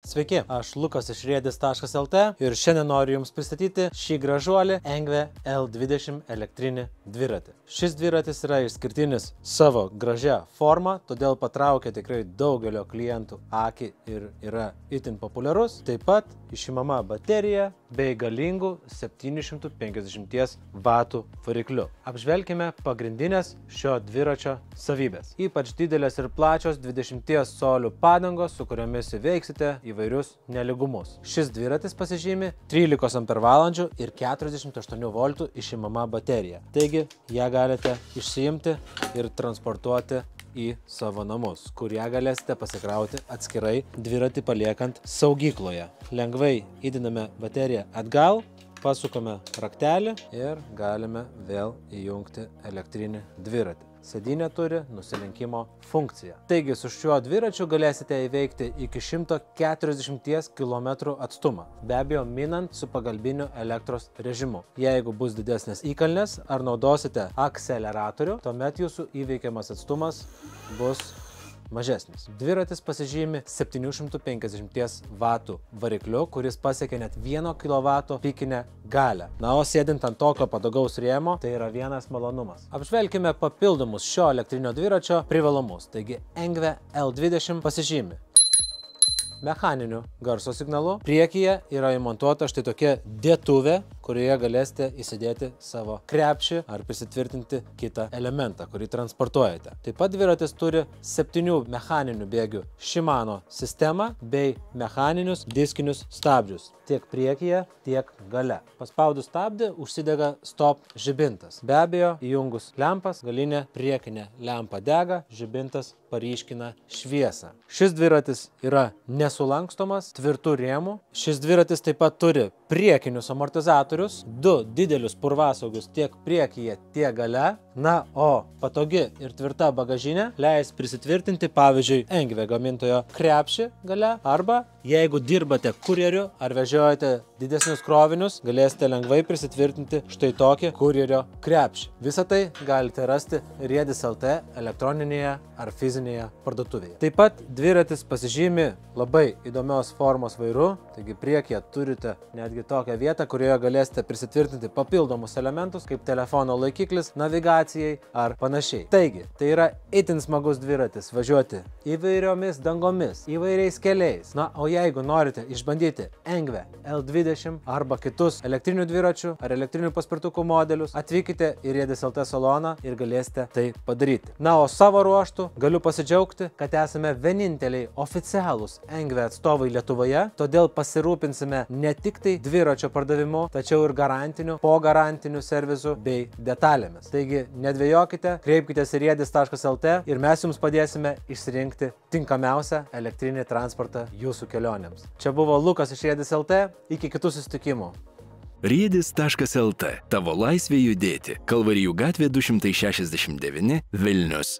Sveiki, aš Lukas iš riedis.lt ir šiandien noriu Jums pristatyti šį gražuolį Engve L20 elektrinį dviratį. Šis dviratis yra išskirtinis savo gražia forma, todėl patraukia tikrai daugelio klientų akį ir yra itin populiarus. Taip pat išimama baterija bei galingų 750 W varikliu. Apžvelkime pagrindinės šio dviračio savybės. Ypač didelės ir plačios 20 colių padangos, su kuriomis įveiksite įvairius nelygumus. Šis dviratis pasižymi 13 Ah ir 48 V išimama baterija. Taigi, ją galite išsiimti ir transportuoti į savo namus, kur ją galėsite pasikrauti atskirai dviratį paliekant saugykloje. Lengvai įdiname bateriją atgal, pasukame raktelį ir galime vėl įjungti elektrinį dviratį. Sėdynė turi nusilenkimo funkciją. Taigi, su šiuo dviračiu galėsite įveikti iki 140 km atstumą, be abejo minant su pagalbiniu elektros režimu. Jeigu bus didesnės įkalnės ar naudosite akceleratorių, tuomet jūsų įveikiamas atstumas bus mažesnis. Dviratis pasižymi 750 W varikliu, kuris pasiekia net 1 kW pikinę galią. Na, o sėdint ant tokio patogaus rėmo, tai yra vienas malonumas. Apžvelkime papildomus šio elektrinio dviračio privalumus. Taigi, Engve L20 pasižymi mechaniniu garso signalu. Priekyje yra įmontuota štai tokia dėtuvė, kurioje galėsite įsidėti savo krepšį ar prisitvirtinti kitą elementą, kurį transportuojate. Taip pat dviratis turi 7 mechaninių bėgių Shimano sistemą bei mechaninius diskinius stabdžius tiek priekyje, tiek gale. Paspaudus stabdį užsidega stop žibintas. Be abejo, įjungus lempas, galinė priekinė lempa dega, žibintas paryškina šviesą. Šis dviratis yra nesulankstomas, tvirtų rėmų. Šis dviratis taip pat turi priekinius amortizatorius, 2 didelius purvasaugius tiek priekyje, tiek gale. Na, o patogi ir tvirta bagažinė leis prisitvirtinti, pavyzdžiui, Engve gamintojo krepšį gale, arba jeigu dirbate kurjeriu ar vežiojate didesnius krovinius, galėsite lengvai prisitvirtinti štai tokį kurjerio krepšį. Visą tai galite rasti riedis.lt elektroninėje ar fizinėje parduotuvėje. Taip pat dviratis pasižymi labai įdomios formos vairu, taigi priekyje turite netgi tokią vietą, kurioje galėsite prisitvirtinti papildomus elementus, kaip telefono laikiklis, navigacijai ar panašiai. Taigi, tai yra itin smagus dviratis važiuoti įvairiomis dangomis, įvairiais keliais. Na, o jeigu norite išbandyti Engve L20 arba kitus elektrinių dviračių ar elektrinių paspirtukų modelius, atvykite į riedis.lt saloną ir galėsite tai padaryti. Na, o savo ruožtu galiu pasidžiaugti, kad esame vieninteliai oficialūs Engve atstovai Lietuvoje, todėl pasirūpinsime ne tik tai dviračio pardavimu, tačiau ir garantiniu, po garantiniu servisu bei detalėmis. Taigi, nedvejokite, kreipkitės į riedis.lt ir mes jums padėsime išsirinkti tinkamiausią elektrinį transportą jūsų kelionėms. Čia buvo Lukas iš riedis.lt, iki kitų susitikimų. Riedis.lt. Tavo laisvė judėti. Kalvarijų gatvė 269, Vilnius.